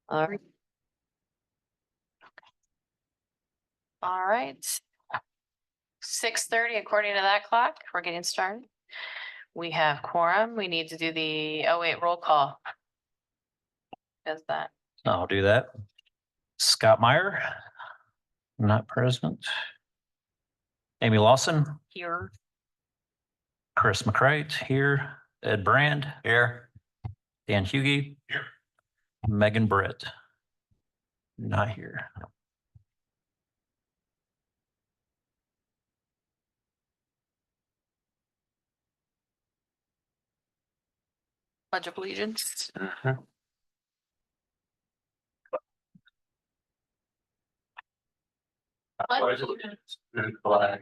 All right. All right. 6:30 according to that clock. We're getting started. We have quorum. We need to do the, oh wait, roll call. Does that? I'll do that. Scott Meyer, not present. Amy Lawson, Here. Chris McCrite, here. Ed Brand, here. Dan Hughey, here. Megan Britt, not here. Pledge of Allegiance. Pledge allegiance to the flag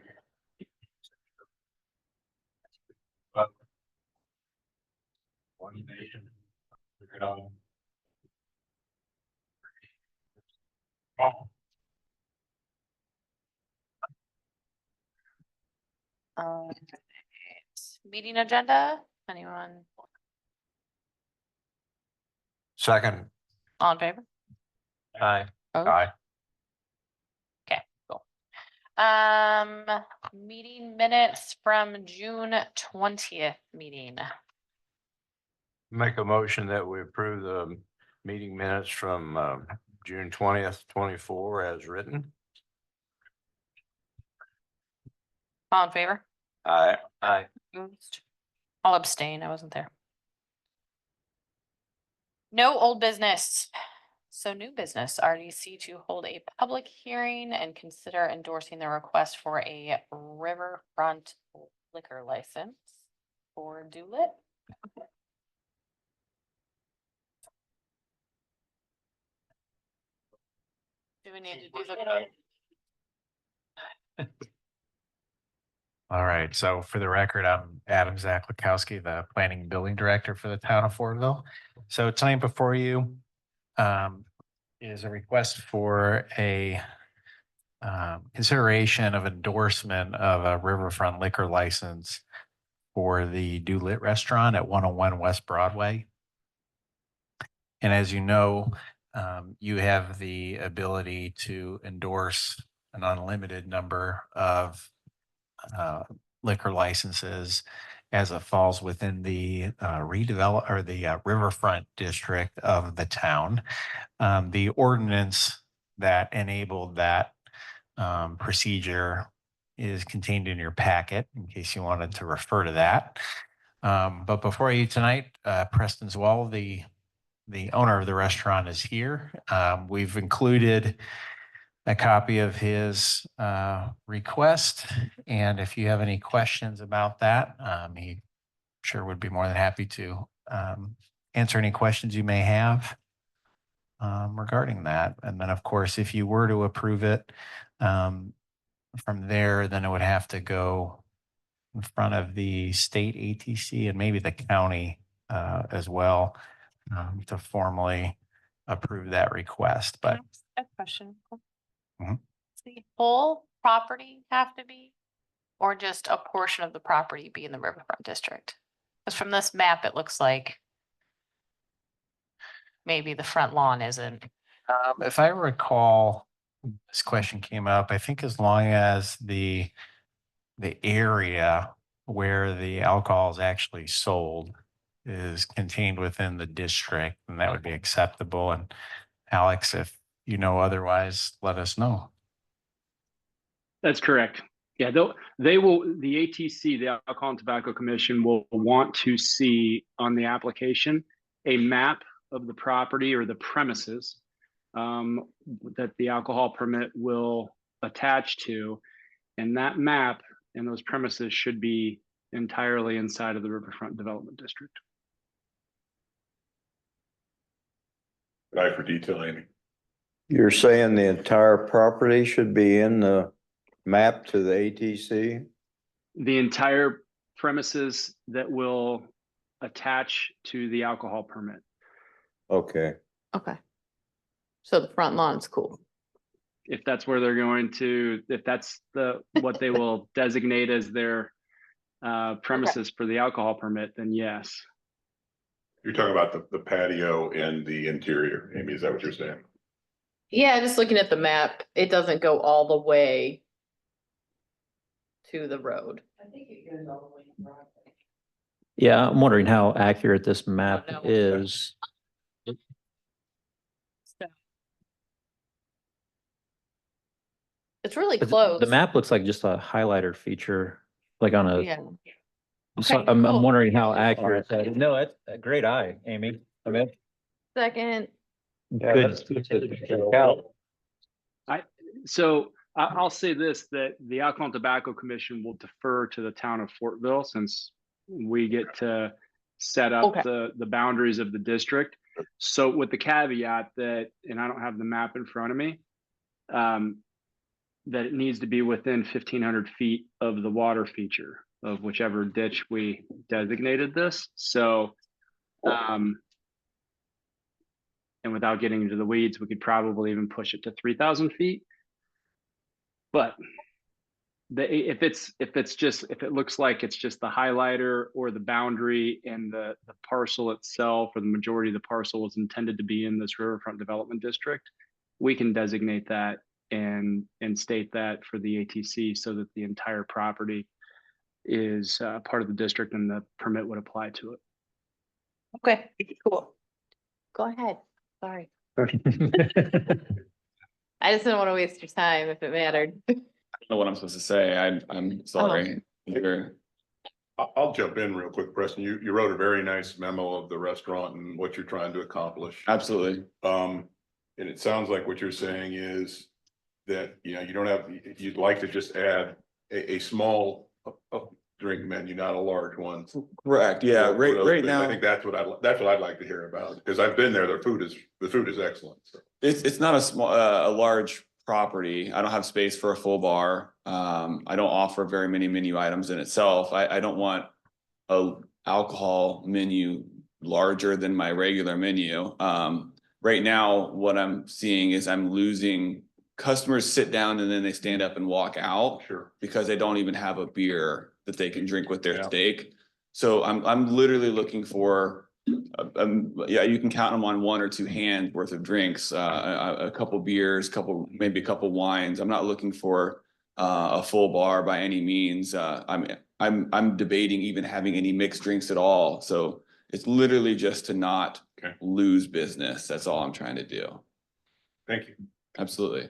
of one nation under God, Meeting agenda. Anyone Second. on favor? Aye. Oh, Aye. okay, cool. Meeting minutes from June 20th meeting. Make a motion that we approve the meeting minutes from June 20th, 24 as written. All in favor? Aye. Aye. Opposed? I'll abstain. I wasn't there. No old business. So new business, RDC to hold a public hearing and consider endorsing the request for a riverfront liquor license for Dulit. Do we need to do the? All right, so for the record, I'm Adam Zaklikowski, the Planning and Building Director for the town of Fortville. So tonight before you is a request for a consideration of endorsement of a riverfront liquor license for the Dulit Restaurant at 101 West Broadway. And as you know, you have the ability to endorse an unlimited number of liquor licenses as it falls within the redevelop or the riverfront district of the town. The ordinance that enabled that procedure is contained in your packet in case you wanted to refer to that. But before you tonight, Preston Zwall, the owner of the restaurant, is here. We've included a copy of his request. And if you have any questions about that, he sure would be more than happy to answer any questions you may have regarding that. And then, of course, if you were to approve it from there, then it would have to go in front of the state ATC and maybe the county as well to formally approve that request. But A question. Mhm. Does the whole property have to be, or just a portion of the property be in the riverfront district? Because from this map, it looks like maybe the front lawn isn't. If I recall, this question came up, I think as long as the area where the alcohol is actually sold is contained within the district, then that would be acceptable. And Alex, if you know otherwise, let us know. That's correct. Yeah, they will, the ATC, the Alcohol and Tobacco Commission, will want to see on the application a map of the property or the premises that the alcohol permit will attach to. And that map and those premises should be entirely inside of the Riverfront Development District. Aye for detail, Amy. You're saying the entire property should be in the map to the ATC? The entire premises that will attach to the alcohol permit. Okay. Okay. So the front lawn's cool. If that's where they're going to, if that's what they will designate as their premises for the alcohol permit, then yes. You're talking about the patio and the interior, Amy, is that what you're saying? Yeah, just looking at the map, it doesn't go all the way to the road. I think it goes all the way to Broadway. Yeah, I'm wondering how accurate this map know. is. It's really But close. The map looks like just a highlighter feature, like on a, Yeah. so Okay, I'm cool. wondering how accurate that is. No, that's a great eye, Amy. I mean, Second, good. So I'll say this, that the Alcohol and Tobacco Commission will defer to the town of Fortville since we get to set up Okay. the boundaries of the district. So with the caveat that, and I don't have the map in front of me, that it needs to be within 1,500 feet of the water feature of whichever ditch we designated this. So, and without getting into the weeds, we could probably even push it to 3,000 feet. But if it looks like it's just the highlighter or the boundary and the parcel itself, or the majority of the parcel was intended to be in this riverfront development district, we can designate that and state that for the ATC so that the entire property is part of the district and the permit would apply to it. okay, cool. Go ahead. Sorry. I just didn't want to waste your time if it mattered. I don't know what I'm supposed to say. I'm sorry. You're- I'll jump in real quick, Preston. You wrote a very nice memo of the restaurant and what you're trying to accomplish. Absolutely. And it sounds like what you're saying is that, you know, you don't have, you'd like to just add a small drink menu, not a large one. Correct. Yeah. Right. Really, Right now, I think that's what I'd like to hear about, because I've been there. The food is excellent. So. it's not a large property. I don't have space for a full bar. I don't offer very many menu items in itself. I don't want a alcohol menu larger than my regular menu. Right now, what I'm seeing is I'm losing customers sit down and then they stand up and walk out. Sure. Because they don't even have a beer that they can drink with their Yeah. steak. So I'm literally looking for, yeah, you can count them on one or two hands worth of drinks, a couple beers, maybe a couple wines. I'm not looking for a full bar by any means. I'm debating even having any mixed drinks at all. So it's literally just to not lose business. That's all I'm trying to do. Thank you. Absolutely.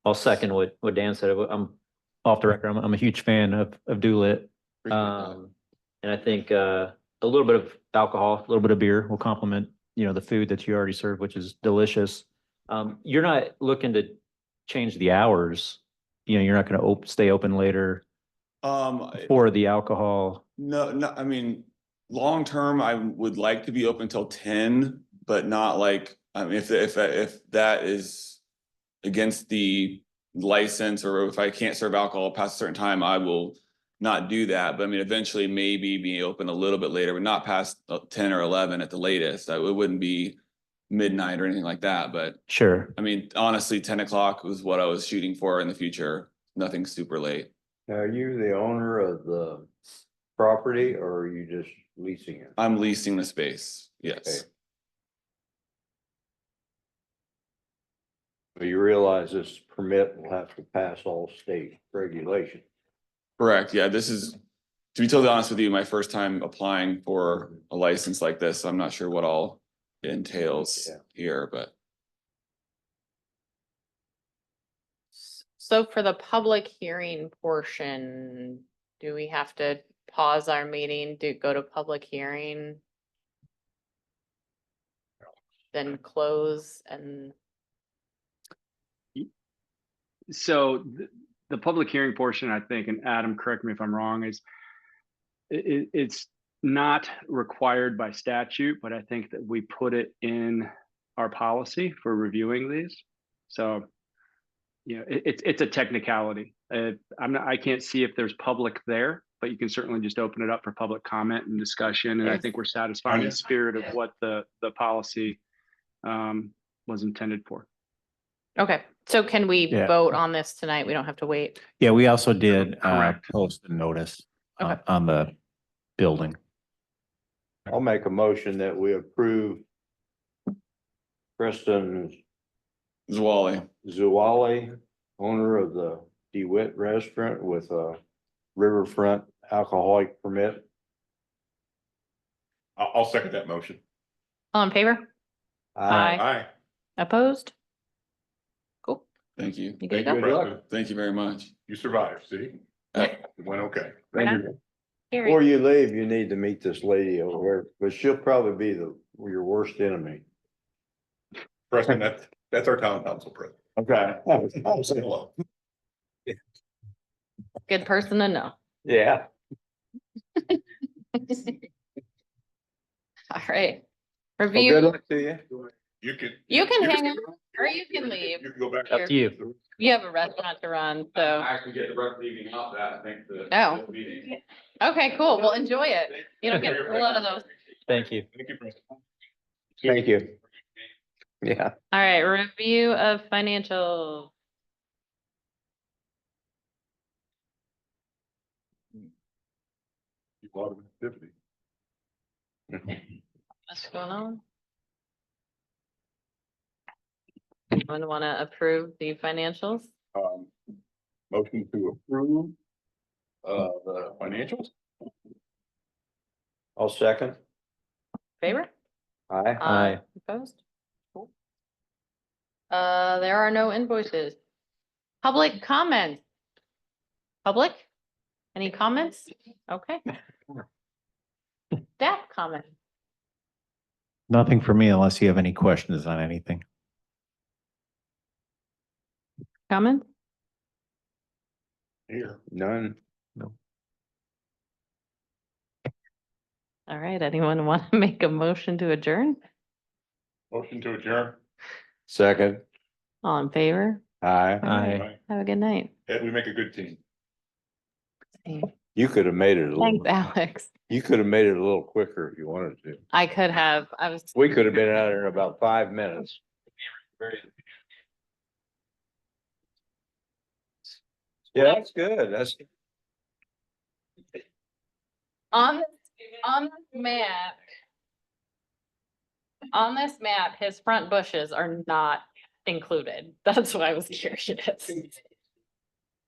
I'll second what Dan said. I'm off the record. I'm a huge fan of Dulit. And I think a little bit of alcohol, a little bit of beer will complement, you know, the food that you already served, which is delicious. You're not looking to change the hours. You know, you're not going to stay open later for the alcohol. No, I mean, long term, I would like to be open till 10, but not like, if that is against the license, or if I can't serve alcohol past a certain time, I will not do that. But I mean, eventually maybe be open a little bit later, but not past 10 or 11 at the latest. It wouldn't be midnight or anything like that. But Sure. I mean, honestly, 10 o'clock was what I was shooting for in the future. Nothing super late. Are you the owner of the property or are you just leasing it? I'm leasing the space. Yes. Okay. But you realize this permit will have to pass all state regulation. Correct. Yeah, this is, to be totally honest with you, my first time applying for a license like this. I'm not sure what all it entails here, but. So for the public hearing portion, do we have to pause our meeting, go to public hearing? Then close and, So the public hearing portion, I think, and Adam, correct me if I'm wrong, is it's not required by statute, but I think that we put it in our policy for reviewing these. So, you know, it's a technicality. I can't see if there's public there, but you can certainly just open it up for public comment and discussion. And I think we're satisfying the spirit of what the policy was intended for. okay, so can we Yeah. vote on this tonight? We don't have to wait. Yeah, we also did Correct. post a notice Okay. on the building. I'll make a motion that we approve Kristen Zwally. Zuwali, owner of the DeWitt Restaurant with a riverfront alcoholic permit. I'll second that motion. All in favor? Aye. Aye. Opposed? Cool. Thank you. You good to Thank you, go? Preston. Thank you very much. You survived, see? It went okay. Right on. Carrie. Before you leave, you need to meet this lady over there, but she'll probably be your worst enemy. Preston, that's our town council president. Okay. I'll say hello. Good person to know. Yeah. All right. Well, good Review, luck to you. you can hang out or you can leave. You can go back. Up to you. You have a restaurant to run, so. actually get the rest leaving out that, I think the. Oh. meeting. Okay, cool. Well, enjoy it. You don't get a lot of those. Thank you. Thank you, Preston. Thank you. Yeah. All right, review of financials. You bought him at 50. What's going on? Anyone want to approve the financials? Motion to approve the financials. I'll second. Favor? Aye. Aye. Opposed? Cool. There are no invoices. Public comment. Public? Any comments? Okay. Staff comment. Nothing for me unless you have any questions on anything. Comment? Here. None. All right, anyone want to make a motion to adjourn? Motion to adjourn. Second. All in favor? Aye. Aye. Have a good night. Ed, we make a good team. You could have made it a Thanks, little, Alex. you could have made it a little quicker if you wanted to. I could have, I was, We could have been out there in about 5 minutes. Yeah, that's good. That's. on this map. On this map, his front bushes are not included. That's why I was curious.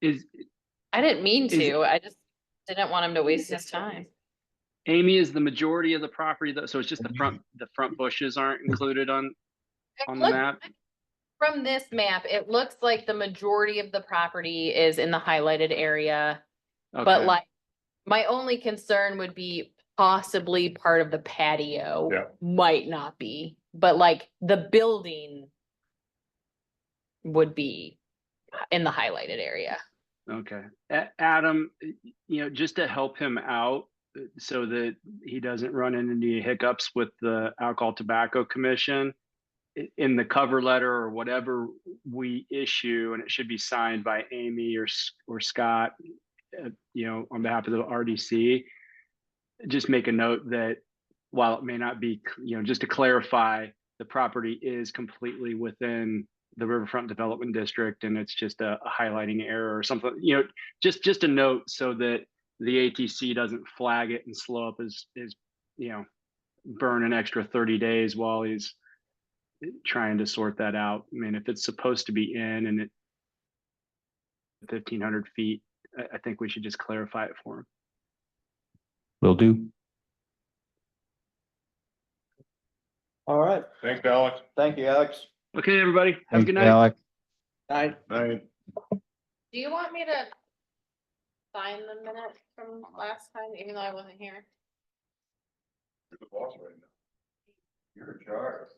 Is I didn't mean Is- to, I just didn't want him to waste his time. Amy is the majority of the property though, so it's just the front bushes aren't included on the Look, map? from this map, it looks like the majority of the property is in the highlighted area. But Okay. like, my only concern would be possibly part of the patio. Yeah. Might not be, but like the building would be in the highlighted area. Okay, Adam, just to help him out so that he doesn't run into any hiccups with the Alcohol Tobacco Commission, in the cover letter or whatever we issue, and it should be signed by Amy or Scott, on behalf of the RDC, just make a note that while it may not be, just to clarify, the property is completely within the Riverfront Development District, and it's just a highlighting error or something, just a note so that the ATC doesn't flag it and slow up his burn an extra 30 days while he's trying to sort that out. I mean, if it's supposed to be in and it 1,500 feet, I think we should just clarify it for him. Will do. All right. Thanks, Alex. Thank you, Alex. Okay, everybody, have a Thank good you, night. Alec. Night. Night. Do you want me to sign the minutes from last time, even though I wasn't here? You're the boss right now. You're in charge.